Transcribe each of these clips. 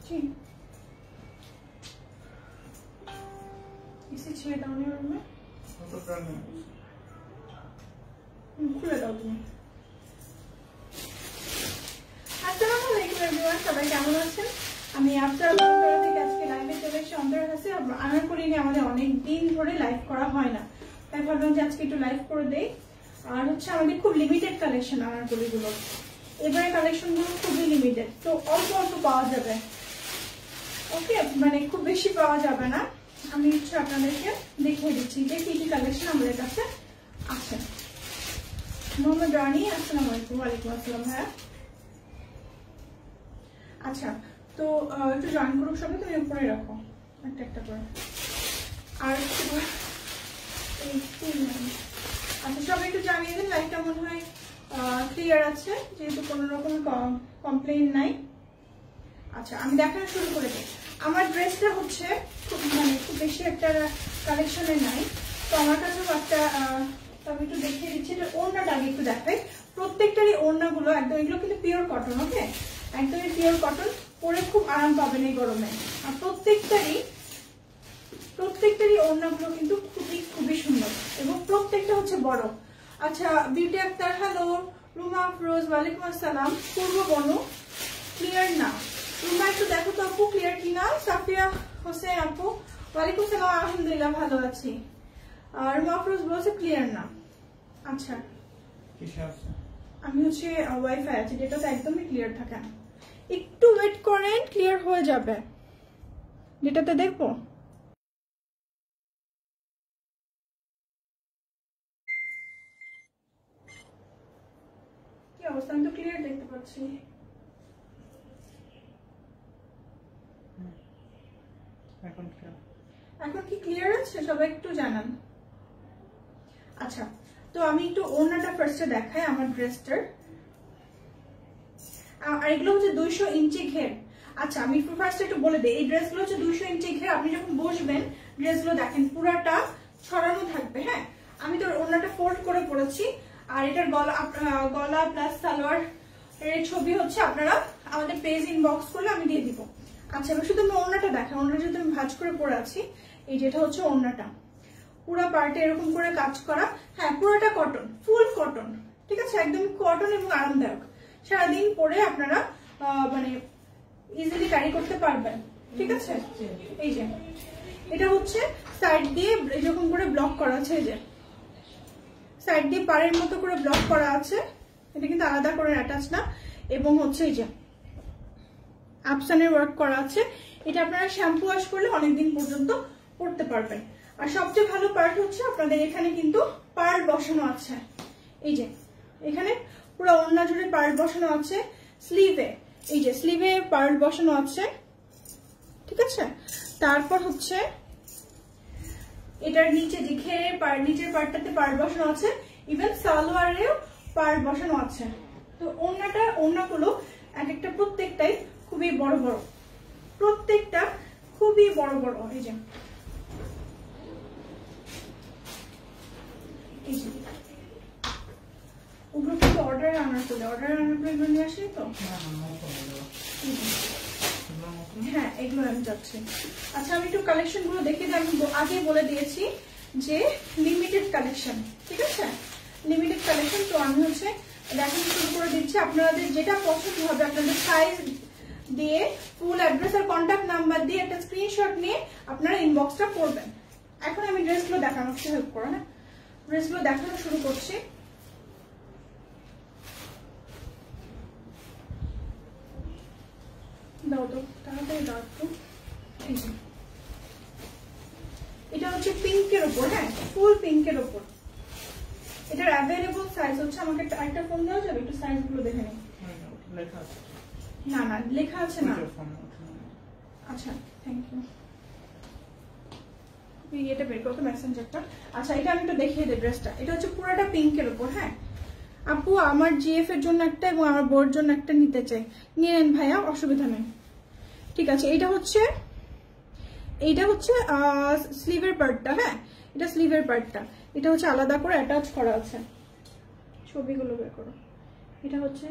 जी इसे ছেড়ে দাও না রুমে তো প্রাণ খুলে দাও তুমি। আসসালামু আলাইকুম এভরিওয়ান, সবাই কেমন আছেন? আমি আফতার থেকে আজকে লাইভে চলে এসেছি। অন্তরা কাছে আনারকলি নিয়ে আমাদের অনেক দিন ধরে লাইভ করা হয় না, তাই ভাবলাম যে আজকে একটু লাইভ করে দেই। আর হচ্ছে আমাদের খুব লিমিটেড কালেকশন আনারকলিগুলো, এবারে কালেকশনগুলো খুবই লিমিটেড, তো অল্প অল্প পাওয়া যাবে। ওকে, মানে খুব বেশি পাওয়া যাবে না। আমি হচ্ছে আপনাদেরকে দেখিয়ে দিচ্ছি যে কি কি কালেকশন আমাদের কাছে আছে। মোহাম্মদ রানী, আসসালামু আলাইকুম। ওয়ালাইকুম আসসালাম ভাইয়া। আচ্ছা, তো একটু জয়েন করুক সবাই, তুমি উপরে রাখো একটা একটা করে। আর আচ্ছা, সবাই একটু জানিয়ে দিন লাইভটা মনে হয় ক্লিয়ার আছে, যেহেতু কোনো রকম কমপ্লেইন নাই। আচ্ছা, আমি দেখানো শুরু করে দিই। আমার ড্রেসটা হচ্ছে খুব বেশি একটা কালেকশনে নাই, তো আমার কাছেও একটা আমি একটু দেখিয়ে দিচ্ছি। এটা ওড়নাটা আগে একটু দেখাই। প্রত্যেকটারই ওড়নাগুলো একদম, এগুলো কিন্তু পিওর কটন। ওকে, একদমই পিওর কটন, পরে খুব আরাম পাবেন এই গরমে। আর প্রত্যেকটারই ওড়নাগুলো কিন্তু খুবই সুন্দর এবং প্রত্যেকটা হচ্ছে বড়। আচ্ছা, বিউটি আক্তার হ্যালো। রুমা আফরোজ, ওয়ালাইকুম আসসালাম। পূর্ব বনু, ক্লিয়ার না। রুমা একটু দেখো তো আপু ক্লিয়ার কিনা। সাফিয়া হোসেন আপু, ওয়ালাইকুম আসসালাম। আলহামদুলিল্লাহ ভালো আছি। আর রুমা আফরোজ বলছে ক্লিয়ার না। আচ্ছা, আমি হচ্ছে ওয়াইফাই আছে, যেটা তো একদমই ক্লিয়ার থাকে না। একটু ওয়েট করেন, ক্লিয়ার হয়ে যাবে। যেটাতে দেখবো কি অবস্থা, আমি তো ক্লিয়ার দেখতে পাচ্ছি। এখন কি ক্লিয়ার আছে? সবাই একটু জানান। আচ্ছা, তো আমি একটু ওড়নাটা ফার্স্টে দেখাই আমার ড্রেসটার। আর এগুলো হচ্ছে 200 ইঞ্চি ঘের। আচ্ছা, আমি ফার্স্ট একটু বলে দিই, এই ড্রেসগুলো হচ্ছে 200 ইঞ্চি ঘের। আপনি যখন বসবেন ড্রেসগুলো দেখেন পুরাটা ছড়ানো থাকবে। হ্যাঁ, আমি তো ওড়নাটা ফোল্ড করে পরেছি। আর এটার গলা প্লাস সালোয়ার এর ছবি হচ্ছে আপনারা আমাদের পেজ ইনবক্স করলে আমি দিয়ে দিব। আচ্ছা, এবার শুধু আমি ওড়নাটা দেখাই। ওড়নাটা যেহেতু আমি ভাঁজ করে পরে আছি, এই যেটা হচ্ছে ওড়নাটা, পুরো পার্টে এরকম করে কাজ করা। হ্যাঁ, পুরোটা কটন, ফুল কটন। ঠিক আছে, একদম কটন এবং আরামদায়ক। সারাদিন পরে আপনারা মানে ইজিলি ক্যারি করতে পারবেন। ঠিক আছে, এই যে এটা হচ্ছে সাইড দিয়ে এরকম করে ব্লক করা আছে। এই যে সাইড দিয়ে পাড়ের মতো করে ব্লক করা আছে, এটা কিন্তু আলাদা করে অ্যাটাচ না। এবং হচ্ছে এই যে আপসানের ওয়ার্ক করা আছে। এটা আপনারা শ্যাম্পু ওয়াশ করলে অনেকদিন পর্যন্ত পরতে পারবেন। আর সবচেয়ে ভালো পার্ট হচ্ছে আপনাদের এখানে কিন্তু পার্ল বসানো আছে। এই যে এখানে পুরো ওড়না জুড়ে পার্ল বসানো আছে। স্লিভে, এই যে স্লিভে পার্ল বসানো আছে। ঠিক আছে, তারপর হচ্ছে এটার নিচে যে ঘেরের নিচের পার্টটাতে পার্ল বসানো আছে। ইভেন সালোয়ারেও পার্ল বসানো আছে। তো ওড়নাগুলো এক একটা প্রত্যেকটাই খুবই বড় বড়, প্রত্যেকটা খুবই বড় বড়। এই যে ওগুলো কিন্তু অর্ডারে আনারকলি নিয়ে আসি তো। হ্যাঁ, এগুলো আমি যাচ্ছি। আচ্ছা, আমি একটু কালেকশন গুলো দেখিয়ে দিই। আমি আগে বলে দিয়েছি যে লিমিটেড কালেকশন। ঠিক আছে, লিমিটেড কালেকশন। তো আমি হচ্ছে দেখানো শুরু করে দিচ্ছি। আপনাদের যেটা পছন্দ হবে আপনাদের সাইজ দিয়ে, ফুল অ্যাড্রেস আর কন্ট্যাক্ট নাম্বার দিয়ে একটা স্ক্রিনশট নিয়ে আপনারা ইনবক্সটা করবেন। এখন আমি ড্রেসগুলো দেখানো হেল্প করো। হ্যাঁ, ড্রেসগুলো দেখানো শুরু করছি। দাও তো তাড়াতাড়ি দাও একটু। এটা হচ্ছে পিঙ্কের উপর। হ্যাঁ, ফুল পিঙ্কের উপর। এটার অ্যাভেলেবল সাইজ হচ্ছে, আমাকে একটা ফোন দেওয়া যাবে? একটু সাইজ গুলো দেখে নিই। না না, লেখা আছে না। আচ্ছা, থ্যাংক ইউ। এটা বের করো মেসেঞ্জারটা। আচ্ছা, এটা আমি একটু দেখিয়ে দিই ড্রেসটা। এটা হচ্ছে পুরোটা পিঙ্কের উপর। হ্যাঁ আপু, আমার জিএফ এর জন্য একটা এবং আমার বোর জন্য একটা নিতে চাই। নিয়ে নেন ভাইয়া, অসুবিধা নেই। ঠিক আছে, এইটা হচ্ছে স্লিভের পার্টটা। হ্যাঁ, এটা স্লিভের পার্টটা। এটা হচ্ছে আলাদা করে অ্যাটাচ করা আছে। ছবিগুলো বের করো। এটা হচ্ছে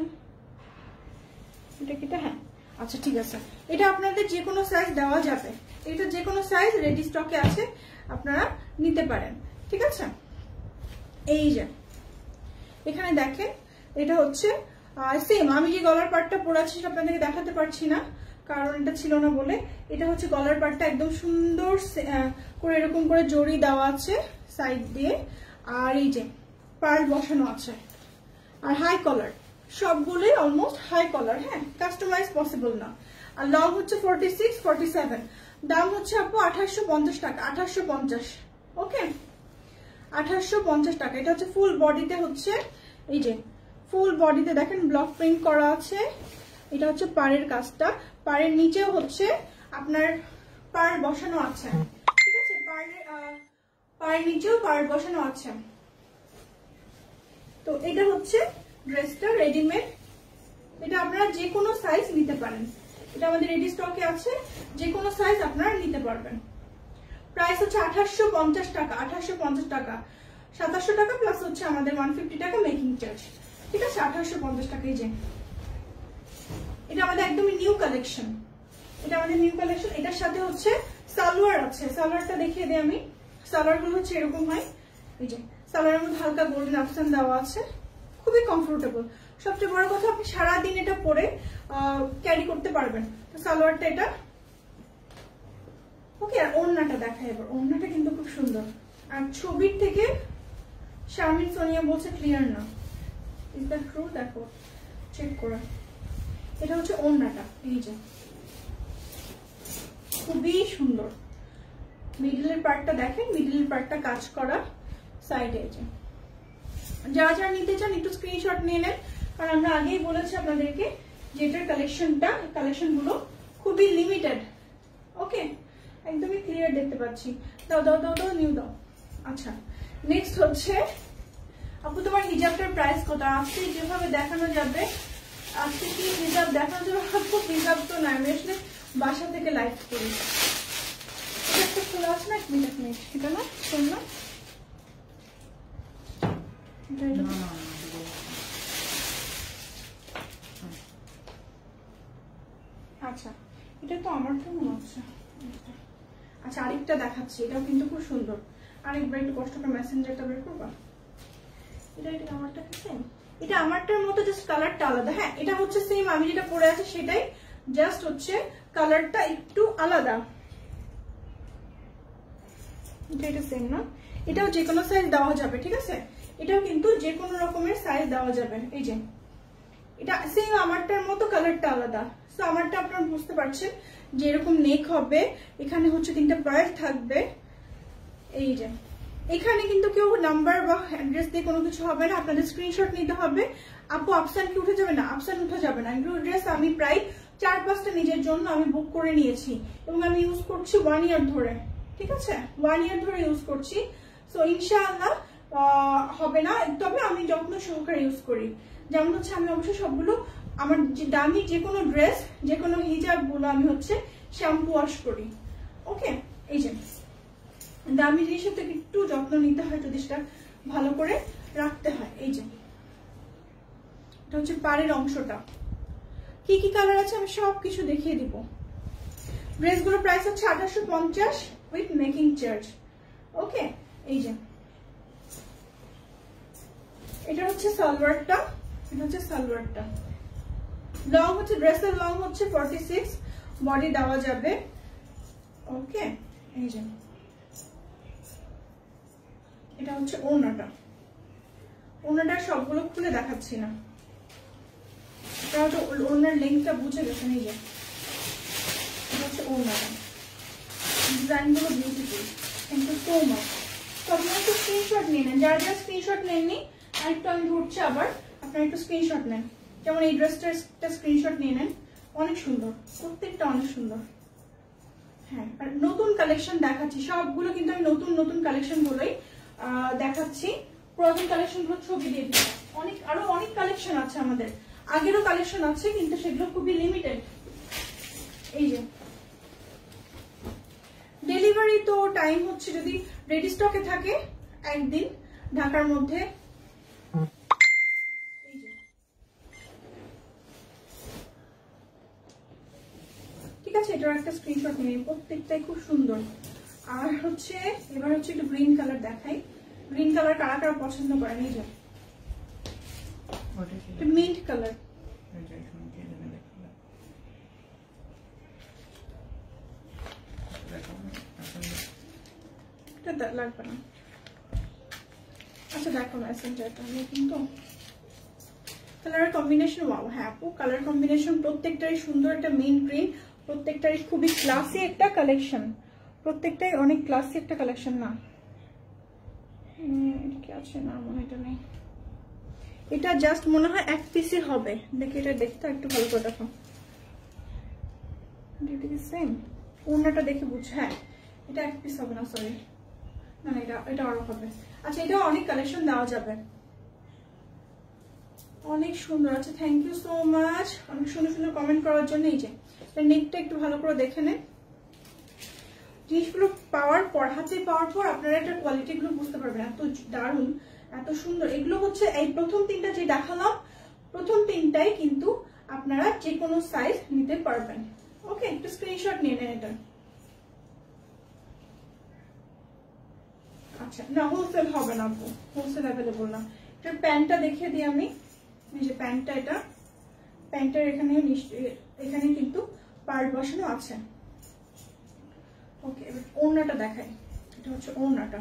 এটা কিটা। হ্যাঁ, আচ্ছা ঠিক আছে, এটা আপনাদের যে কোনো সাইজ দেওয়া যাবে, এটা যে কোনো সাইজ রেডি স্টকে আছে, আপনারা নিতে পারেন। ঠিক আছে, এই যে এখানে দেখেন এটা হচ্ছে সেম, আমি যে গলার পার্টটা পরাচ্ছি সেটা আপনাদেরকে দেখাতে পারছি না কারণ এটা ছিল না বলে। এটা হচ্ছে গলার পার্টটা একদম সুন্দর করে এরকম করে জড়ি দেওয়া আছে সাইড দিয়ে, আর এই যে পার্ল বসানো আছে, আর হাই কলার, সবগুলোই অলমোস্ট হাই কলার। হ্যাঁ, কাস্টমাইজ পসিবল না। আর লং হচ্ছে 46, 47, দাম হচ্ছে আপু 2850 টাকা, 2850। ওকে, 2850 টাকা। এটা হচ্ছে ফুল বডিতে, হচ্ছে এই যে ফুল বডিতে দেখেন ব্লক প্রিন্ট করা আছে। এটা হচ্ছে পাড়ের কাজটা, পাড়ের নিচেও হচ্ছে আপনার পাড় বসানো আছে। ঠিক আছে, পাড়ের নিচেও পাড় বসানো আছে। তো এটা হচ্ছে ড্রেসটা রেডিমেড, এটা আপনারা যে কোনো সাইজ নিতে পারেন, এটা আমাদের রেডি স্টকে আছে, যে কোনো সাইজ আপনারা নিতে পারবেন। প্রাইস হচ্ছে 2850 টাকা, 2850 টাকা, 2700 টাকা প্লাস হচ্ছে আমাদের 150 টাকা মেকিং চার্জ। ঠিক আছে, 2850 টাকা। এই যে এটা আমাদের একদমই নিউ কালেকশন, এটা আমাদের নিউ কালেকশন। এটার সাথে হচ্ছে সালোয়ার আছে, সালোয়ারটা দেখিয়ে দিই আমি। সালোয়ার গুলো হচ্ছে এরকম হয়, এই যে সালোয়ারের মধ্যে হালকা গোল্ডেন অপশন দেওয়া আছে, খুবই কমফোর্টেবল। সবচেয়ে বড় কথা, আপনি সারাদিন এটা পরে ক্যারি করতে পারবেন। তো সালোয়ারটা এটা। ওকে, আর ওড়নাটা দেখাই এবার। ওড়নাটা কিন্তু খুব সুন্দর, আর ছবির থেকে শারমিন সোনিয়া বলছে ক্লিয়ার না, ইজ দ্যাট ট্রু? দেখো চেক করে, এটা হচ্ছে ওড়নাটা, এই যে খুবই সুন্দর। মিডলের পার্টটা দেখেন, মিডলের পার্টটা কাজ করা, সাইডে এই যে। যারা যারা নিতে চান একটু স্ক্রিনশট নিয়ে নেন, কারণ আমরা আগেই বলেছি আপনাদেরকে যে এটার কালেকশনগুলো খুবই লিমিটেড। ওকে, একদমই ক্লিয়ার দেখতে পাচ্ছি। দাও দাও দাও দাও, নিউ দাও। আচ্ছা, নেক্সট হচ্ছে আপু তোমার হিজাবটার প্রাইস কত? আজকে যেভাবে দেখানো যাবে, আজকে কি হিজাব দেখানো যাবে? আপু হিজাব তো না, আমি আসলে বাসা থেকে লাইভ করি। এটা একটা খোলা আছে না, এক মিনিট এটা না, শোন না, আচ্ছা এটা তো আমার তো মনে হচ্ছে। আচ্ছা, আরেকটা দেখাচ্ছি, এটাও কিন্তু খুব সুন্দর। আরেকবার একটু কষ্ট করে মেসেঞ্জারটা বের করবা। এটা আমারটা সেম, এটা আমারটার মতো, জাস্ট কালারটা আলাদা। হ্যাঁ, এটা হচ্ছে সেম, আমি যেটা পরে আছি সেটাই, জাস্ট হচ্ছে কালারটা একটু আলাদা। এটা সেম না, এটাও যে কোনো সাইজ দেওয়া যাবে। ঠিক আছে, এটাও কিন্তু যে কোনো রকমের সাইজ দেওয়া যাবে। এই যে এটা সেম আমারটার মতো, কালারটা আলাদা। তো আমারটা আপনারা বুঝতে পারছেন যে এরকম নেক হবে, এখানে হচ্ছে 3টা পার্ট থাকবে। এই যে এখানে কিন্তু কেউ নাম্বার বা অ্যাড্রেস দিয়ে কোনো কিছু হবে না, আপনাদের স্ক্রিনশট নিতে হবে। আপু আপসান কি উঠে যাবে না? আপসান উঠে যাবে না। এগুলো ড্রেস আমি প্রায় 4-5টা নিজের জন্য আমি বুক করে নিয়েছি এবং আমি ইউজ করছি 1 ইয়ার ধরে। ঠিক আছে, 1 ইয়ার ধরে ইউজ করছি। সো ইনশাআল্লাহ হবে না, তবে আমি যত্ন সহকারে ইউজ করি। যেমন হচ্ছে আমি অবশ্যই সবগুলো আমার যে দামি যে কোনো ড্রেস, যে কোনো হিজাব গুলো আমি হচ্ছে শ্যাম্পু ওয়াশ করি। ওকে, এই যে দামি জিনিসের থেকে একটু যত্ন নিতে হয়, যদি সেটা ভালো করে রাখতে হয়। এই যে এটা হচ্ছে পাড়ের অংশটা, কি কি কালার আছে আমি সবকিছু দেখিয়ে দিব। ড্রেসগুলোর প্রাইস হচ্ছে 2850 উইথ মেকিং চার্জ। ওকে, এই যে এটা হচ্ছে সালোয়ারটা, এটা হচ্ছে সালোয়ারটা। লং হচ্ছে, ড্রেসের লং হচ্ছে 46, বডি দেওয়া যাবে। ওকে, এই যে এটা হচ্ছে ওড়নাটা। ওড়নাটা সবগুলো খুলে দেখাচ্ছি না, তো ওড়নার লেন্থটা বুঝে গেছেন। এই যে এটা হচ্ছে ওড়নাটা, ডিজাইনগুলো beautiful, thank you so much. তো আপনারা একটু স্ক্রিনশট নিয়ে নেন, যারা যারা স্ক্রিনশট নেননি, আরেকটু আমি ধরছি আবার, আপনারা একটু স্ক্রিনশট নেন। যেমন এই ড্রেসটার একটা স্ক্রিনশট নিয়ে নেন, অনেক সুন্দর, প্রত্যেকটা অনেক সুন্দর। হ্যাঁ, আর নতুন কালেকশন দেখাচ্ছি, সবগুলো কিন্তু আমি নতুন নতুন কালেকশন গুলোই দেখাচ্ছি। পুরাতন কালেকশন গুলো ছবি দিয়ে দিচ্ছি। আরো অনেক কালেকশন আছে আমাদের, আগেরও কালেকশন আছে, কিন্তু সেগুলো খুবই লিমিটেড। এই যে ডেলিভারি তো টাইম হচ্ছে, যদি রেডি স্টকে থাকে একদিন ঢাকার মধ্যে। এই যে আছে, এটার একটা স্ক্রিনশট নিয়ে, প্রত্যেকটাই খুব সুন্দর। আর হচ্ছে এবার হচ্ছে একটু গ্রিন কালার দেখাই। গ্রিন কালার কারা কারা পছন্দ করেন? এই যে মিন্ট কালার, এটা লাগবে না। আচ্ছা দেখো মেসেঞ্জারটা আমি কিন্তু কালারের কম্বিনেশন, ওয়াও হ্যাঁ আপু কালার কম্বিনেশন প্রত্যেকটারই সুন্দর, একটা মিন্ট গ্রিন, প্রত্যেকটারই খুবই ক্লাসি একটা কালেকশন, প্রত্যেকটাই অনেক ক্লাসি একটা কালেকশন। না এটা কি আছে না, মনে এটা নেই, এটা জাস্ট মনে হয় এক পিসই হবে। দেখি এটা দেখতে একটু ভালো করে দেখো, এটা কি সেম? ওড়নাটা দেখে বুঝ, হ্যাঁ এটা এক পিস হবে না, সরি না এটা আরো হবে। আচ্ছা এটাও অনেক কালেকশন দেওয়া যাবে, অনেক সুন্দর আছে। থ্যাংক ইউ সো মাচ অনেক সুন্দর সুন্দর কমেন্ট করার জন্য। এই যে নেকটা একটু ভালো করে দেখে নেন, জিনিসগুলো পাওয়ার পর, হাতে পাওয়ার পর আপনারা এটার কোয়ালিটি গুলো বুঝতে পারবেন, এত দারুণ এত সুন্দর। এগুলো হচ্ছে এই প্রথম তিনটা যে দেখালাম, প্রথম তিনটাই কিন্তু আপনারা যে কোনো সাইজ নিতে পারবেন। ওকে, একটু স্ক্রিনশট নিয়ে নেন এটা। আচ্ছা না হোলসেল হবে না আপু, হোলসেল অ্যাভেলেবল না। এটার প্যান্টটা দেখিয়ে দিই আমি, এই যে প্যান্টটা, এটা প্যান্টের এখানে এখানে কিন্তু পার্ট বসানো আছে। ওকে এবার ওড়নাটা দেখাই, এটা হচ্ছে ওড়নাটা।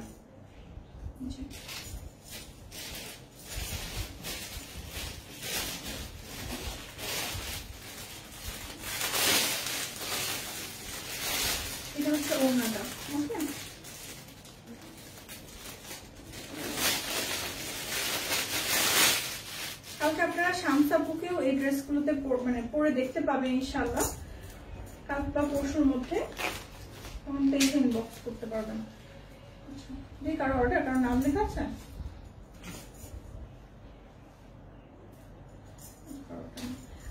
এটা হচ্ছে ওড়নাটা। ওকে কালকে আপনারা শামসাপুকেও এই ড্রেসগুলোতে মানে পরে দেখতে পাবেন ইনশাআল্লাহ, কাল বা পরশুর মধ্যে, তখন পেজে ইনবক্স করতে পারবেন। আচ্ছা দেখি কারো অর্ডার, কারো নাম লেখা আছে?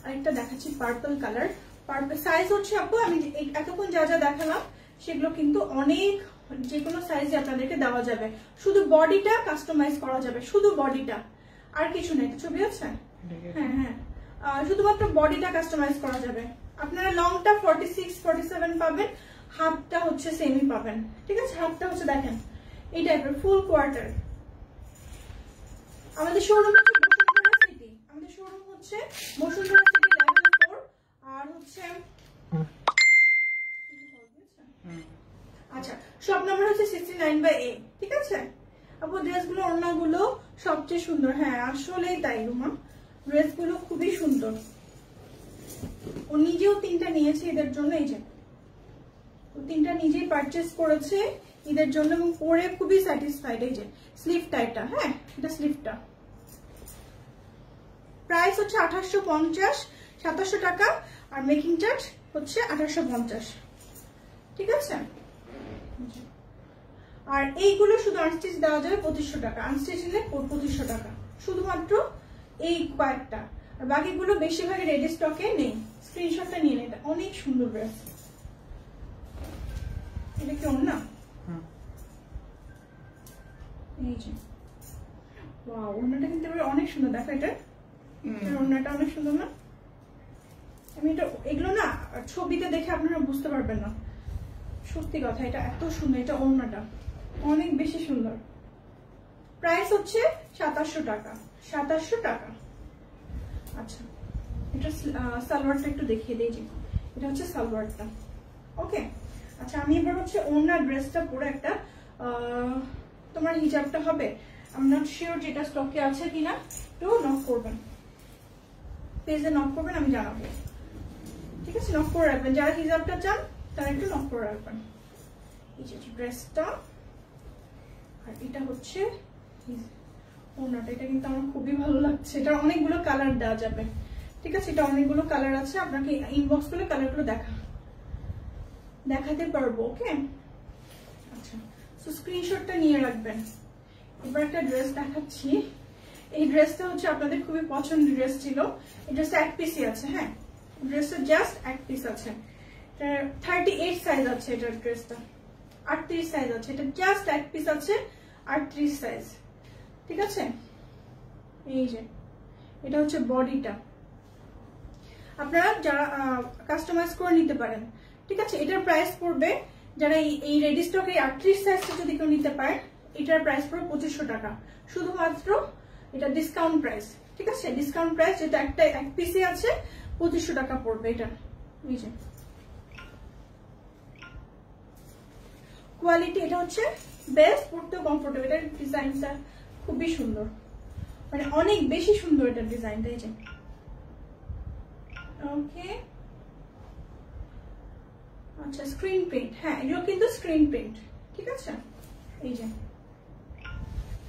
আরেকটা দেখাচ্ছি পার্পল কালার, পার্পল সাইজ হচ্ছে আপু আমি এতক্ষণ যা যা দেখালাম সেগুলো কিন্তু অনেক, যে কোনো সাইজে আপনাদেরকে দেওয়া যাবে, শুধু বডিটা কাস্টমাইজ করা যাবে, শুধু বডিটা, আর কিছু নেই। ছবি আছে? হ্যাঁ হ্যাঁ, শুধুমাত্র বডিটা কাস্টমাইজ করা যাবে। আপনারা লংটা 46 47 পাবেন, হাফটা হচ্ছে সেমি পাবেন। ঠিক আছে, হাফটা হচ্ছে দেখেন এই টাইপের ফুল কোয়ার্টার। আমাদের শোরুম হচ্ছে বসুন্ধরা সিটি, আমাদের শোরুম হচ্ছে বসুন্ধরা সিটি লেভেল 4, আর হচ্ছে আচ্ছা শপ নাম্বার হচ্ছে 69/A। ঠিক আছে আপু, ড্রেসগুলো ওড়নাগুলো সবচেয়ে সুন্দর। হ্যাঁ আসলেই তাই রুমা, ড্রেসগুলো খুবই সুন্দর। ও নিজেও তিনটা নিয়েছে এদের জন্য, এই যে ও তিনটা নিজেই পারচেজ করেছে এদের জন্য এবং পরে খুবই স্যাটিসফাইড। এই যে স্লিভটা, এটা হ্যাঁ এটা স্লিভটা, প্রাইস হচ্ছে 2850, 2700 টাকা, আর মেকিং চার্জ হচ্ছে 2850। ঠিক আছে, আর এইগুলো শুধু আনস্টিচ দেওয়া যাবে 2500 টাকা, আনস্টিচ নিলে 2500 টাকা, শুধুমাত্র এই কয়েকটা, আর বাকিগুলো বেশিরভাগ রেডি স্টকে নেই। স্ক্রিনশটটা নিয়ে নেন, এটা অনেক সুন্দর ড্রেস। এটা কি ওড়না? এই যে ওয়াও, ওড়নাটা কিন্তু অনেক সুন্দর, দেখো এটা ওড়নাটা অনেক সুন্দর না? আমি এটা এগুলো না ছবিতে দেখে আপনারা বুঝতে পারবেন না, সত্যি কথা এটা এত সুন্দর, এটা ওড়নাটা অনেক বেশি সুন্দর। প্রাইস হচ্ছে 2700 টাকা, 2700 টাকা। আচ্ছা এটা সালোয়ারটা একটু দেখিয়ে দিই, এটা হচ্ছে সালোয়ারটা। ওকে আচ্ছা আমি এবার হচ্ছে ওড়না ড্রেসটা পরে একটা তোমার হিজাবটা হবে, আমি নট শিওর যেটা স্টকে আছে কিনা, তো নক করবেন, পেজে নক করবেন, আমি জানাবো। ঠিক আছে, নক করে রাখবেন, যারা হিজাবটা চান তারা একটু নক করে রাখবেন। এই যে ড্রেসটা, আর এটা হচ্ছে ওড়নাটা, এটা কিন্তু আমার খুবই ভালো লাগছে, এটা অনেকগুলো কালার দেওয়া যাবে। ঠিক আছে, এটা অনেকগুলো কালার আছে, আপনাকে ইনবক্স করলে কালারগুলো দেখাতে পারবো। ওকে আচ্ছা, সো স্ক্রিনশটটা নিয়ে রাখবেন। এবার একটা ড্রেস দেখাচ্ছি, এই ড্রেসটা হচ্ছে আপনাদের খুবই পছন্দের ড্রেস ছিল, এই ড্রেসটা এক পিসই আছে। হ্যাঁ ড্রেসটা জাস্ট এক পিস আছে, 38 সাইজ আছে এটার, ড্রেসটা 38 সাইজ আছে, এটা জাস্ট এক পিস আছে, 38 সাইজ। ঠিক আছে, এই যে এটা হচ্ছে বডিটা, আপনারা যারা কাস্টমাইজ করে নিতে পারেন, ঠিক আছে। এটার প্রাইস পড়বে, যারা এই রেডি স্টকে 38 সাইজটা যদি কেউ নিতে পারে, এটার প্রাইস পড়বে 2500 টাকা শুধুমাত্র। এটা ডিসকাউন্ট প্রাইস, ঠিক আছে, ডিসকাউন্ট প্রাইস। যেটা এক পিসে আছে 2500 টাকা পড়বে এটা। এই যে কোয়ালিটি, এটা হচ্ছে বেস্ট, পড়তেও কমফোর্টেবল। এটার ডিজাইনটা খুবই সুন্দর, মানে অনেক বেশি সুন্দর এটার ডিজাইনটা। এই যে ওকে, আচ্ছা স্ক্রিন প্রিন্ট, হ্যাঁ এগুলো কিন্তু স্ক্রিন প্রিন্ট, ঠিক আছে। এই যে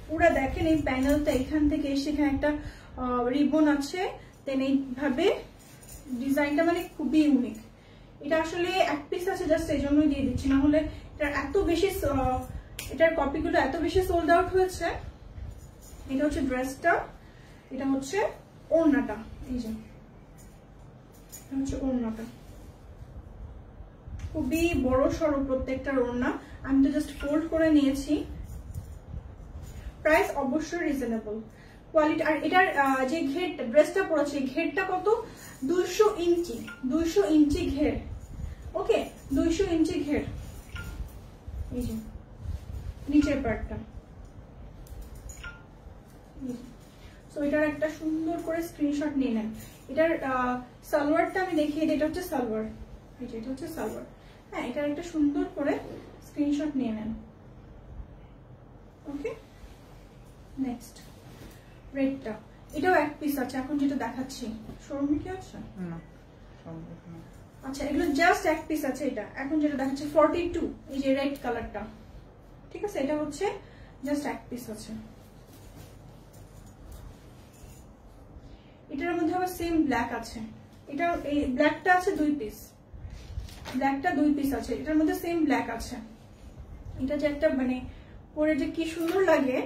পুরা দেখেন এই প্যানেলটা, এখান থেকে সেখানে একটা রিবন আছে, দেন এইভাবে ডিজাইনটা মানে খুবই ইউনিক। এটা আসলে এক পিস আছে জাস্ট এই জন্যই দিয়ে দিচ্ছি, না হলে এটার এত বেশি, এটার কপিগুলো এত বেশি সোল্ড আউট হয়েছে। এটা হচ্ছে ড্রেসটা, এটা হচ্ছে ওড়নাটা। এই যে এটা হচ্ছে ওড়নাটা, খুবই বড় সড়ো প্রত্যেকটার ওড়না। আমি তো জাস্ট ফোল্ড করে নিয়েছি। প্রাইস অবশ্যই রিজনেবল, কোয়ালিটি। আর এটার যে ঘের ড্রেসটা পড়েছে, ঘেরটা কত, 200 ইঞ্চি, 200 ইঞ্চি ঘের। ওকে, 200 ইঞ্চি ঘের। এই যে নিচের পার্টটা, সো এটার একটা সুন্দর করে স্ক্রিনশট নিয়ে নেন। এটার সালোয়ারটা আমি দেখিয়ে দিই, এটা হচ্ছে সালোয়ার। এই যে এটা হচ্ছে সালোয়ার, হ্যাঁ এটার একটা সুন্দর করে স্ক্রিনশট নিয়ে নেন। ওকে, নেক্সট রেডটা, এটাও এক পিস আছে এখন যেটা দেখাচ্ছি। শোরুমে কি আছে না? আচ্ছা এগুলো জাস্ট এক পিস আছে। এটা এখন যেটা দেখাচ্ছি 42, এই যে রেড কালারটা, ঠিক আছে, এটা হচ্ছে জাস্ট এক পিস আছে। এটার মধ্যে আবার সেম ব্ল্যাক আছে, এটা এই ব্ল্যাকটা আছে 2 পিস, ব্ল্যাকটা 2 পিস আছে, এটার মধ্যে সেম ব্ল্যাক আছে। এটা যে একটা মানে পরে যে কি সুন্দর লাগে,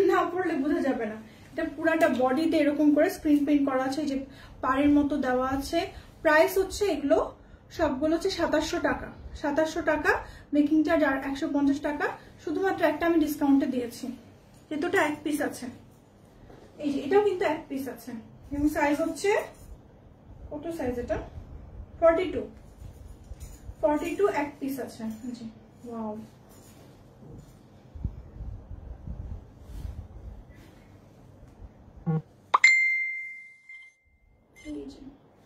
না পরলে বোঝা যাবে না। এটা পুরাটা বডিতে এরকম করে স্ক্রিন প্রিন্ট করা আছে, যে পাড়ের মতো দেওয়া আছে। প্রাইস হচ্ছে এগুলো সবগুলো হচ্ছে 2700 টাকা, 2700 টাকা মেকিং চার্জ আর 150 টাকা। শুধুমাত্র একটা আমি ডিসকাউন্টে দিয়েছি, যেটা এক পিস আছে। এই যে এটাও কিন্তু এক পিস আছে, এবং সাইজ হচ্ছে কত সাইজ, এটা 42, 42 এক পিস আছে। জি ওয়াও,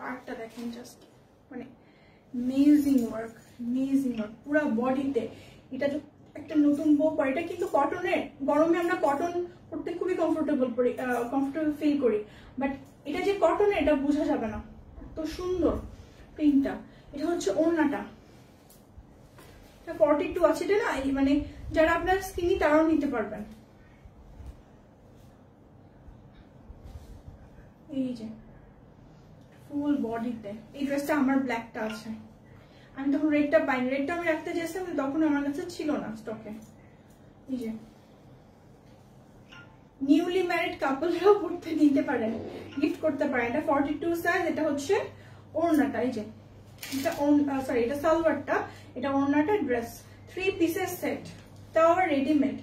পার্টটা দেখেন জাস্ট, মানে অ্যামেজিং ওয়ার্ক, অ্যামেজিং ওয়ার্ক পুরো বডিতে। এটা যে একটা নতুন বউ পরে, এটা কিন্তু কটনের, গরমে আমরা কটন পরতে খুবই কমফোর্টেবল ফিল করি, বাট এটা যে কটনের এটা বোঝা যাবে না, এত সুন্দর প্রিন্টটা। এটা হচ্ছে ওড়নাটা, এটা 42 আছে। এটা না মানে যারা আপনার স্কিনি তারাও নিতে পারবেন। এই যে ফুল বডিতে এই ড্রেসটা, আমার ব্ল্যাকটা আছে, আমি তখন রেডটা পাইনি, রেডটা আমি রাখতে চেয়েছিলাম তখন আমার কাছে ছিল না স্টকে। এই যে নিউলি ম্যারিড কাপলরাও পড়তে নিতে পারেন, গিফট করতে পারেন। এটা 42 সাইজ। এটা হচ্ছে ওড়নাটা, এই যে এটা সরি এটা সালোয়ারটা, এটা ওড়নাটা। ড্রেস 3 পিসের সেট, তাও আবার রেডিমেড।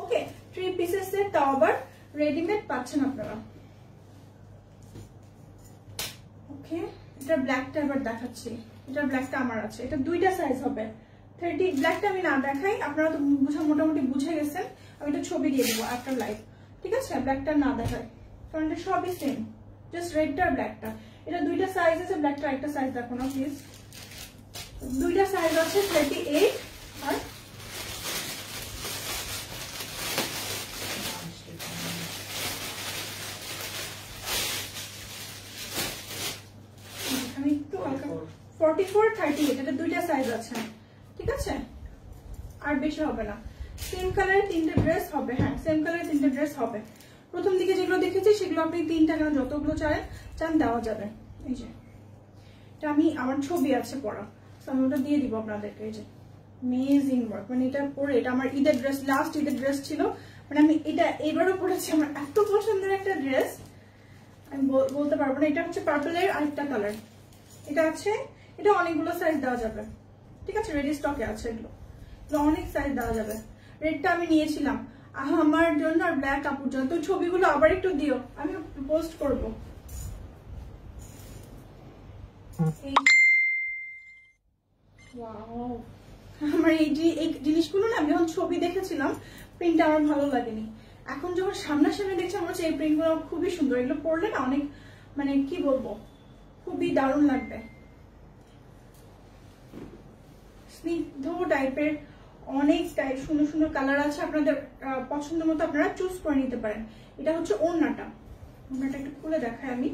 ওকে, 3 পিসের সেট, তাও আবার রেডিমেড পাচ্ছেন আপনারা। ওকে, এটা ব্ল্যাকটা এবার দেখাচ্ছি। এটা ব্ল্যাকটা আমার আছে, এটা 2টা সাইজ হবে। 30 ব্ল্যাকটা আমি না দেখাই, আপনারা তো মোটামুটি বুঝে গেছেন। আমি একটা ছবি দিয়ে দেবো আফটার লাইভ, ঠিক আছে। ব্ল্যাকটা না দেখাই, কারণ এটা সবই সেম, জাস্ট রেডটা আর ব্ল্যাকটা। এটা 2টা সাইজ আছে, ব্ল্যাকটা একটা সাইজ দেখো না প্লিজ। 2টা সাইজ আছে, 38 আর আমি একটু 44, 38, এটা 2টা সাইজ আছে, ঠিক আছে। আর বেশি হবে না। সেম কালারের 3টে ড্রেস হবে, হ্যাঁ সেম কালারের 3টে ড্রেস হবে। প্রথম দিকে যেগুলো দেখেছি সেগুলো আপনি 3টা কেন যতগুলো চান দেওয়া যাবে। এই যে এটা আমি, আমার ছবি আছে পরা, আমি ওটা দিয়ে দিব আপনাদেরকে। এই যে অ্যামেজিং ওয়ার্ক, মানে এটা পরে, এটা আমার ঈদের ড্রেস, লাস্ট ঈদের ড্রেস ছিল, মানে আমি এটা এবারও পরেছি। আমার এত পছন্দের একটা ড্রেস, আমি বলতে পারবো না। এটা হচ্ছে পার্পলের আরেকটা কালার, এটা আছে। এটা অনেকগুলো সাইজ দেওয়া যাবে, ঠিক আছে, রেডি স্টকে আছে এগুলো, অনেক সাইজ দেওয়া যাবে। রেডটা আমি নিয়েছিলাম আমার জন্য আর ব্ল্যাক কাপড় জন্য। তো ছবিগুলো আবার একটু দিও, আমি পোস্ট করবো। ওয়াও, আমার এই জিনিসগুলো না আমি যখন ছবি দেখেছিলাম প্রিন্টটা আমার ভালো লাগেনি, এখন যখন সামনাসামনি দেখছি আমার হচ্ছে এই প্রিন্টগুলো খুবই সুন্দর। এগুলো পরলে না অনেক মানে কি বলবো, খুবই দারুণ লাগবে। স্নিগ্ধ টাইপের অনেক সুন্দর সুন্দর কালার আছে, আপনাদের পছন্দ মতো আপনারা চুজ করে নিতে পারেন। এটা হচ্ছে ওড়নাটা, ওড়নাটা একটু খুলে দেখাই আমি।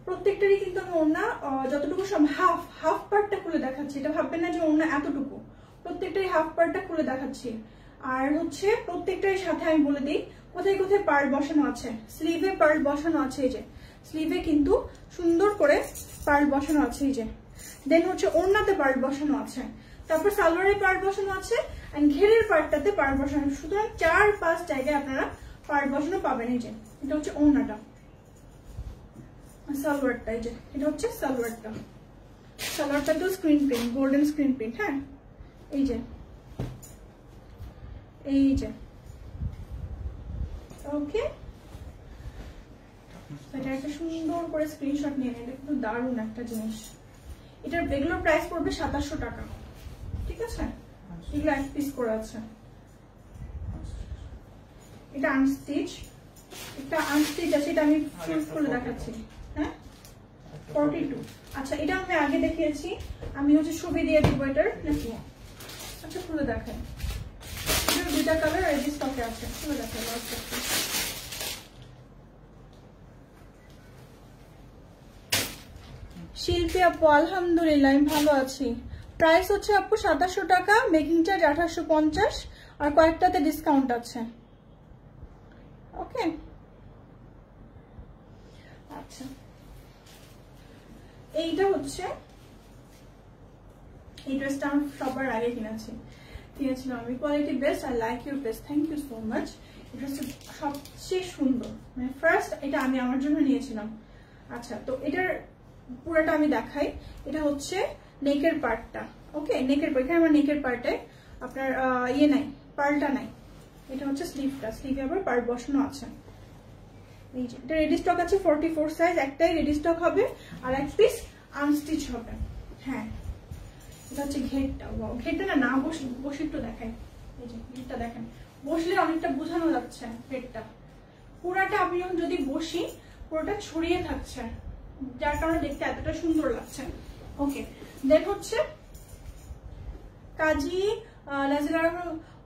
প্রত্যেকটারই কিন্তু আমি ওড়না যতটুকু সব হাফ পার্টটা খুলে দেখাচ্ছি, এটা ভাববেন না যে ওড়না এতটুকু, প্রত্যেকটাই হাফ পার্টটা খুলে দেখাচ্ছি। আর হচ্ছে প্রত্যেকটার সাথে আমি বলে দিই কোথায় কোথায় পার্ট বসানো আছে। স্লিভে পার্ট বসানো আছে, এই যে স্লিভে কিন্তু সুন্দর করে পার্ট বসানো আছে, এই যে। দেন হচ্ছে ওড়নাতে পার্ট বসানো আছে, তারপর সালোয়ারের পার্ট বসানো আছে, এন্ড ঘেরের পার্টটাতে পার্ট বসানো। সুতরাং 4-5 জায়গায় আপনারা পার্ট বসানো পাবেন। এই যে এটা হচ্ছে ওড়নাটা, সালোয়ারটা, এই যে এটা হচ্ছে সালোয়ারটা। সালোয়ারটা তো screen print, golden screen print. হ্যাঁ, এই যে ওকে, এটা একটা সুন্দর করে স্ক্রিনশট নিয়ে নেন, এটা কিন্তু দারুণ একটা জিনিস। এটার রেগুলার প্রাইস পড়বে 2700 টাকা, ঠিক আছে? এগুলো এক পিস করে আছে। এটা আনস্টিচ, এটা আনস্টিচ আছে, এটা আমি চুজ করে দেখাচ্ছি। হ্যাঁ, 42। আচ্ছা, এটা আমি আগে দেখিয়েছি, আমি হচ্ছে ছবি দিয়ে দিব এটার নাকি? আচ্ছা, খুলে দেখাই। এটার দুইটা কালার রেডি স্টকে আছে, খুলে দেখাই। শিল্পী আপু, আলহামদুলিল্লাহ আমি ভালো আছি। প্রাইস হচ্ছে আপু 2700 টাকা, মেকিং চার্জ 1850, আর কয়েকটাতে ডিসকাউন্ট আছে। ওকে, আচ্ছা, এইটা হচ্ছে এই ড্রেসটা আমি সবার আগে কিনেছিলাম আমি। Quality best, I like your best, thank you so much. এটা হচ্ছে সবচেয়ে সুন্দর, মানে ফার্স্ট এটা আমি আমার জন্য নিয়েছিলাম। আচ্ছা, তো এটার পুরোটা আমি দেখাই। এটা হচ্ছে নেকের পার্টটা, ওকে, নেকের পার্ট। এখানে আমার নেকের পার্টে আপনার ইয়ে নাই, পার্টটা নাই। এটা হচ্ছে স্লিভটা, স্লিভে আবার পার্ট বসানো আছে। এই যে এটা রেডি স্টক আছে 44 সাইজ, একটাই রেডি স্টক হবে আর এক পিস আনস্টিচ হবে। হ্যাঁ, এটা হচ্ছে ঘেরটা। ঘেরটা না বসে একটু দেখাই। এই যে ঘেরটা দেখেন, বসলে অনেকটা বোঝানো যাচ্ছে ঘেরটা। পুরাটা আপনি যখন যদি বসি পুরোটা ছড়িয়ে থাকছে, যার কারণে দেখতে এতটা সুন্দর লাগছে। ওকে, দেন হচ্ছে কাজী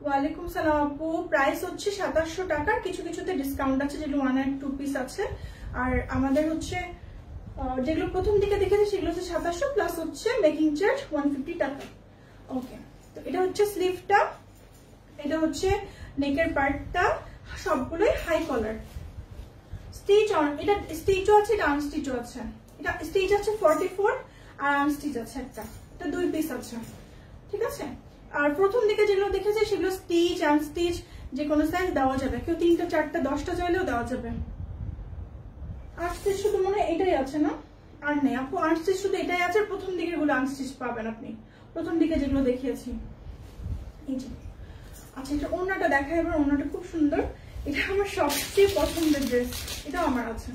ওয়ালাইকুম সালাম আপু, প্রাইস হচ্ছে 2700 টাকা, কিছু কিছুতে ডিসকাউন্ট আছে, যেগুলো 1 and 2 পিস আছে। আর আমাদের হচ্ছে যেগুলো প্রথম দিকে দেখেছি সেগুলো হচ্ছে 2700 প্লাস হচ্ছে মেকিং চার্জ 150 টাকা। ওকে, তো এটা হচ্ছে স্লিভটা, এটা হচ্ছে নেকের পার্টটা, সবগুলোই হাই কলার। স্টিচ অন, এটা স্টিচও আছে, এটা আনস্টিচও আছে। এটা স্টিচ আছে 44 আর আনস্টিচ আছে একটা, এটা 2 পিস আছে, ঠিক আছে? আর প্রথম দিকে যেগুলো দেখেছি সেগুলো স্টিচ আনস্টিচ যে কোনো সাইজ দেওয়া যাবে, কেউ 3টা 4টা 10টা চাইলেও দেওয়া যাবে। আনস্টিচ শুধু মনে হয় এটাই আছে না, আর নেই আপু, আনস্টিচ শুধু এটাই আছে। প্রথম দিকে এগুলো আনস্টিচ পাবেন আপনি, প্রথম দিকে যেগুলো দেখিয়েছি। এই যে, আচ্ছা, এটা ওড়নাটা দেখাই এবার। ওড়নাটা খুব সুন্দর, এটা আমার সবচেয়ে পছন্দের ড্রেস, এটাও আমার আছে।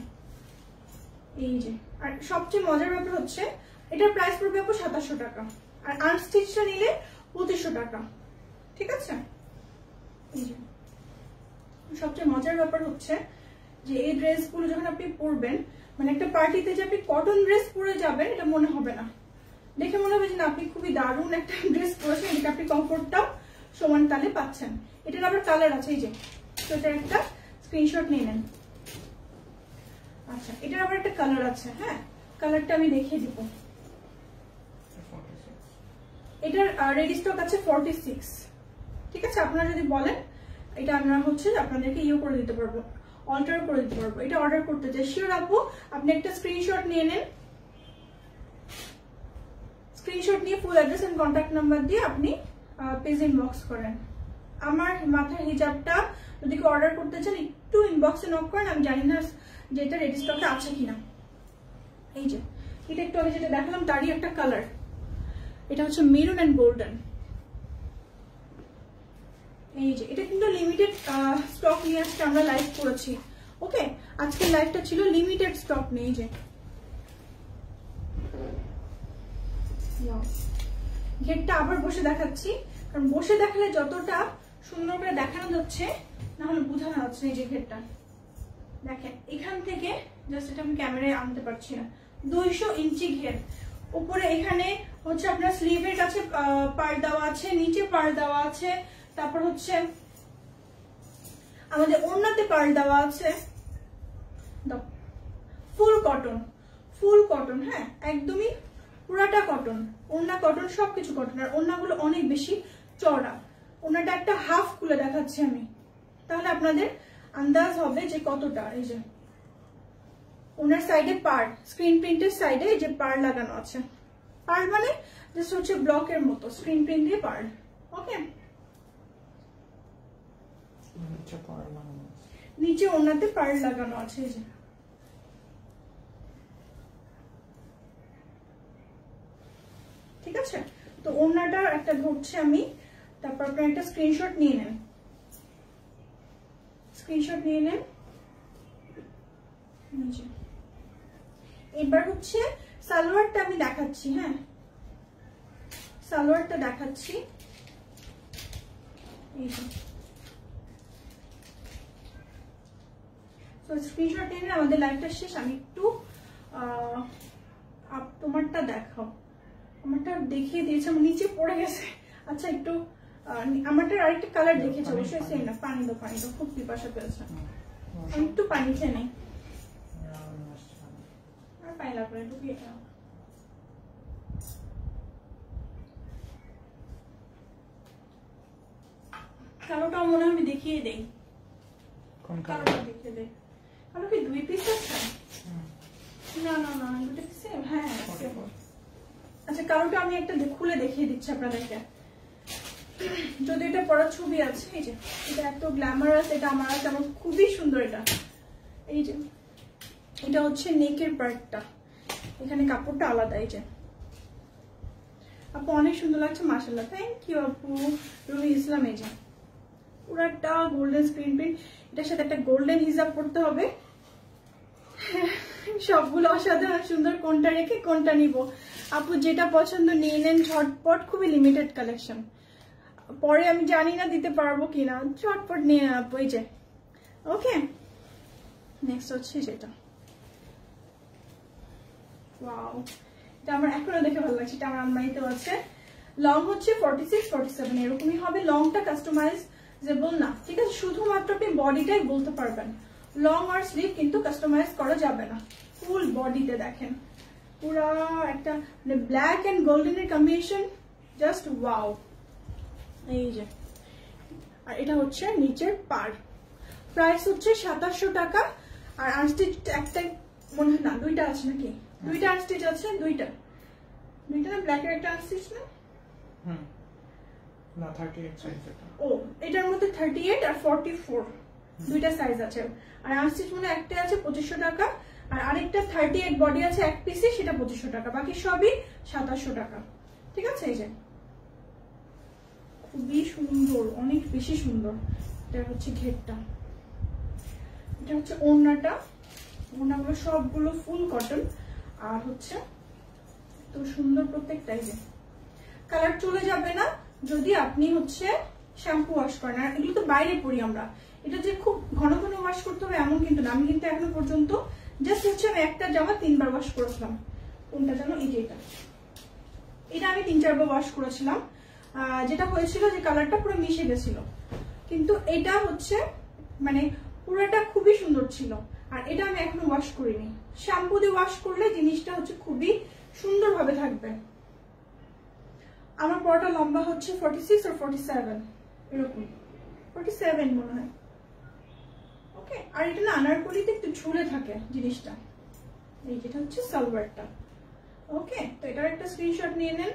এই যে, আর সবচেয়ে মজার ব্যাপার হচ্ছে এটার প্রাইস পড়বে আপু 2700 টাকা, আর আনস্টিচটা নিলে 2500 টাকা, ঠিক আছে? এই যে, সবচেয়ে মজার ব্যাপার হচ্ছে যে এই ড্রেসগুলো যখন আপনি পরবেন, মানে একটা পার্টিতে যে আপনি কটন ড্রেস পরে যাবেন এটা মনে হবে না, দেখে মনে হবে যে না আপনি খুবই দারুণ একটা ড্রেস পরেছেন, এটা আপনি কমফোর্টটাও সমান তালে পাচ্ছেন। এটার আবার কালার আছে, এই যে, তো এটা একটা স্ক্রিনশট নিয়ে নেন। আচ্ছা, এটার আবার একটা কালার আছে। হ্যাঁ, কালারটা আমি দেখিয়ে দিব। এটার রেডি স্টক আছে 46, ঠিক আছে? আপনারা যদি বলেন এটা আমরা হচ্ছে আপনাদেরকে ইয়ে করে দিতে পারবো, অল্টার করে দিতে পারবো। এটা অর্ডার করতে চাই শিওর আপু, আপনি একটা স্ক্রিনশট নিয়ে নেন। স্ক্রিনশট নিয়ে full address and contact number দিয়ে আপনি পেজ ইনবক্স করেন। আমার মাথার হিজাবটা যদি কেউ অর্ডার করতে চান একটু ইনবক্সে নক করেন, আমি জানি না যে এটা রেডি স্টকে আছে কিনা। এই যে, এটা একটু আগে যেটা দেখালাম তারই একটা কালার, এটা হচ্ছে মেরুন এন্ড গোল্ডেন। এই যে, এটা কিন্তু লিমিটেড স্টক নিয়ে আজকে আমরা লাইভ করেছি। ওকে, আজকের লাইভটা ছিল লিমিটেড স্টক নিয়ে। এই যে ঘেরটা আবার বসে দেখাচ্ছি, কারণ বসে দেখালে যতটা সুন্দর করে দেখানো যাচ্ছে না হলে বোঝানো যাচ্ছে। এই যে ঘেরটা দেখেন, এখান থেকে জাস্ট এটা আমি ক্যামেরায় আনতে পারছি না, 200 ইঞ্চি ঘের। উপরে এখানে হচ্ছে আপনার স্লিভের কাছে পাড় দেওয়া আছে, নিচে পাড় দেওয়া আছে, তারপর হচ্ছে আমাদের ওড়নাতে পাড় দেওয়া আছে। ফুল কটন, ফুল কটন, হ্যাঁ একদমই পুরাটা কটন, ওড়না কটন, সবকিছু কটন। আর ওড়নাগুলো অনেক বেশি চওড়া। ওড়নাটা একটা হাফ খুলে দেখাচ্ছি আমি, তাহলে আপনাদের আন্দাজ হবে যে কতটা। এই যে ওনার সাইডে পাড়, স্ক্রিন প্রিন্টের সাইডে এই যে পাড় লাগানো আছে। পাড় মানে জাস্ট হচ্ছে ব্লকের মতো স্ক্রিন প্রিন্ট দিয়ে পাড়। ওকে, নিচে ওনাতে পাড় লাগানো আছে। এই যে ঠিক আছে, তো ওনাটা একটা ধরছে আমি, তারপর আপনার একটা স্ক্রিনশট নিয়ে নেন, স্ক্রিনশট নিয়ে নেন। এবার হচ্ছে সালোয়ারটা আমি দেখাচ্ছি। হ্যাঁ, সালোয়ারটা দেখাচ্ছি। এই যে তো স্ক্রিনশট নিয়ে নেন, আমাদের লাইভটা শেষ। আমি একটু তোমারটা দেখাও, আমারটা দেখিয়ে দিয়েছে, আমার নিচে পড়ে গেছে। আচ্ছা একটু আমারটা আরেকটা কালার দেখেছি, অবশ্যই সেম না। পানি দাও, পানি দাও, খুব পিপাসা পেয়েছে। আমি একটু পানি খেয়ে নেই, আর পানি লাগবে একটু খেয়ে নাও। কালোটা মনে হয় আমি দেখিয়ে দেই, কালোটা দেখিয়ে দেই। কালো কি 2 পিস আছে? না না না, দুটো সেম। হ্যাঁ আচ্ছা, কালোটা আমি একটা খুলে দেখিয়ে দিচ্ছি আপনাদেরকে। যদি এটা পরার ছবি আছে, এই যে এটা এত গ্ল্যামারাস, এটা আমার আছে, আমার খুবই সুন্দর এটা। এই যে এটা হচ্ছে নেকের পার্টটা, এখানে কাপড়টা আলাদা। এই যে আপু অনেক সুন্দর লাগছে, মাশাআল্লাহ, থ্যাংক ইউ আপু রুহি ইসলাম। এই যে পুরাটা গোল্ডেন স্ক্রিন প্রিন্ট, এটার সাথে একটা গোল্ডেন হিজাব পড়তে হবে। সবগুলো অসাধারণ সুন্দর, কোনটা রেখে কোনটা নিব। আপু যেটা পছন্দ নিয়ে নেন ঝটপট, খুবই লিমিটেড কালেকশন, পরে আমি জানি না দিতে পারবো কিনা, ঝটপট নিয়ে নেন আপু। এই যে ওকে, নেক্সট হচ্ছে যেটা, ওয়াও, এটা আমার এখনো দেখে ভালো লাগছে, এটা আমার আলমারিতেও আছে। লং হচ্ছে 46, 47 এরকমই হবে। লংটা কাস্টমাইজেবল না, ঠিক আছে, শুধুমাত্র আপনি বডিটাই বলতে পারবেন। লং আর স্লিভ কিন্তু কাস্টমাইজ করা যাবে না। ফুল বডিতে দেখেন পুরা একটা ব্ল্যাক এন্ড গোল্ডেনের কম্বিনেশন, জাস্ট ওয়াও। এই যে, আর এটা হচ্ছে নিচের পাড়, প্রাইস হচ্ছে 2700 টাকা। আর আনস্টিচ একটা মনে হয় না, দুইটা আছে নাকি? দুইটা আনস্টিচ আছে, দুইটা না, ব্ল্যাকের একটা আনস্টিচ না, না 38 সাইজ এটা। ও, এটার মধ্যে 38 আর 44 দুইটা সাইজ আছে। আর আনস্টিচ মনে একটা আছে 2500 টাকা, আর আরেকটা 38 বডি আছে এক পিসে, সেটা 2500 টাকা, বাকি সবই 2700 টাকা। ঠিক আছে, এই যে খুবই সুন্দর, অনেক বেশি সুন্দর। এটা হচ্ছে ঘেরটা, এটা হচ্ছে ওড়নাটা, ওড়নাগুলো সবগুলো ফুল কটন। আর হচ্ছে তো সুন্দর প্রত্যেকটাই, যে কালার চলে যাবে না যদি আপনি হচ্ছে শ্যাম্পু ওয়াশ করেন। আর এগুলো তো বাইরে পরি আমরা, এটা যে খুব ঘন ঘন ওয়াশ করতে হবে এমন কিন্তু না। আমি কিন্তু এখনো পর্যন্ত জাস্ট হচ্ছে আমি একটা জামা 3 বার ওয়াশ করেছিলাম। কোনটা জানো? এই যে এটা আমি 3-4 বার ওয়াশ করেছিলাম। যেটা হয়েছিল যে কালারটা পুরো মিশে গেছিল, কিন্তু এটা হচ্ছে মানে পুরোটা খুবই সুন্দর ছিল। আর এটা আমি এখনো ওয়াশ করিনি, শ্যাম্পু দিয়ে ওয়াশ করলে জিনিসটা হচ্ছে খুবই সুন্দরভাবে থাকবে। আমার পরটা লম্বা হচ্ছে 46 আর 47 এরকম, 47 মনে হয়। ওকে, আর এটা না আনারকলিতে একটু ঝুলে থাকে জিনিসটা। এই যেটা হচ্ছে সালোয়ারটা। ওকে, তো এটার একটা স্ক্রিনশট নিয়ে নেন,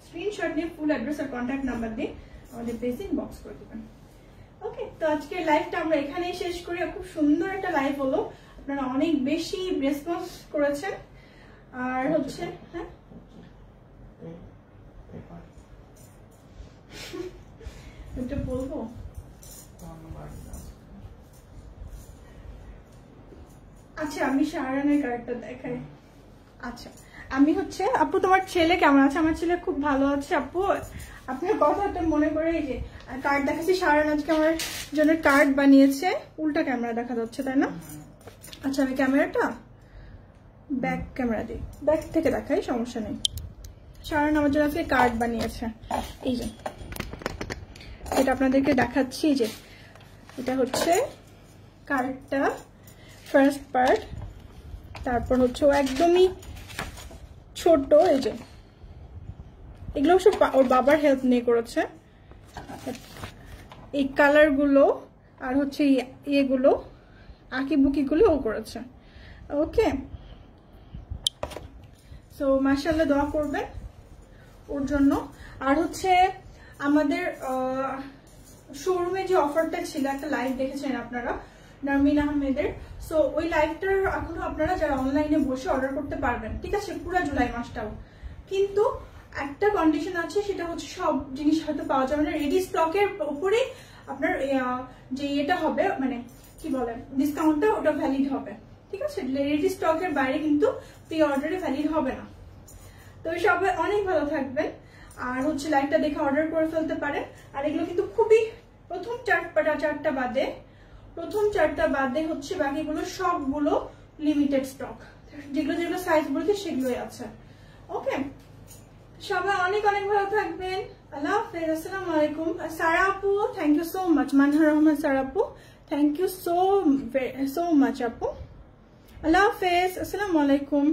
স্ক্রিনশট নিয়ে ফুল অ্যাড্রেস আর কন্ট্যাক্ট নাম্বার দিয়ে আমাদের পেজে ইনবক্স করে দেবেন। ওকে, তো আজকের লাইভটা আমরা এখানেই শেষ করি। খুব সুন্দর একটা লাইভ হলো, আপনারা অনেক বেশি রেসপন্স করেছেন। আর হচ্ছে হ্যাঁ এটা বলবো, আচ্ছা আমি শাহরানের ক্যারেক্টার দেখাই। আচ্ছা আমি হচ্ছে আপু তোমার ছেলে কেমন আছে? আমার ছেলে খুব ভালো আছে আপু। আপনার কথাটা মনে করে এই যে কার্ড দেখাচ্ছি, শাহরান আজকে আমার জন্য কার্ড বানিয়েছে। উল্টা ক্যামেরা দেখা যাচ্ছে তাই না? আচ্ছা আমি ক্যামেরাটা ব্যাক ক্যামেরা দিই, ব্যাক থেকে দেখাই, সমস্যা নেই। শাহরান আমার জন্য আজকে কার্ড বানিয়েছে, এই যে এটা আপনাদেরকে দেখাচ্ছি। যে এটা হচ্ছে কার্ডটা ফার্স্ট পার্ট, তারপর হচ্ছে ও একদমই ছোট, এই যে এগুলো সব ওর বাবার হেল্প নিয়ে করেছে। এই কালারগুলো আর হচ্ছে ইয়েগুলো আঁকিবুকিগুলো ও করেছে। ওকে, সো মাশাআল্লাহ দোয়া করবেন ওর জন্য। আর হচ্ছে আমাদের শোরুমে যে অফারটা ছিল, একটা লাইভ দেখেছেন আপনারা নারমিন আহমেদের। সো ওই লাইভটার এখনো আপনারা যারা অনলাইনে বসে অর্ডার করতে পারবেন, ঠিক আছে, পুরো জুলাই মাসটাও। কিন্তু একটা কন্ডিশন আছে, সেটা হচ্ছে সব জিনিস হয়তো পাওয়া যাবে না। রেডি স্টকের উপরে আপনার যে এটা হবে, মানে কি বলে, ডিসকাউন্টটা ওটা ভ্যালিড হবে, ঠিক আছে। রেডি স্টকের বাইরে কিন্তু প্রি অর্ডারে ভ্যালিড হবে না। তো সবাই অনেক ভালো থাকবেন, আর হচ্ছে লাইভটা দেখে অর্ডার করে ফেলতে পারেন। আর এগুলো কিন্তু খুবই প্রথম চারটা বাদে হচ্ছে বাকিগুলো সবগুলো লিমিটেড স্টক, যেগুলো যেগুলো সাইজ বলতে সেগুলোই আছে। ওকে, সবাই অনেক অনেক ভালো থাকবেন। আল্লাহ হাফেজ, আসসালামু আলাইকুম। সারা আপু thank you so much, Manhar Rahman Sara আপু থ্যাংক ইউ সো মাচ আপু। আল্লাহ হাফেজ, আসসালামু আলাইকুম।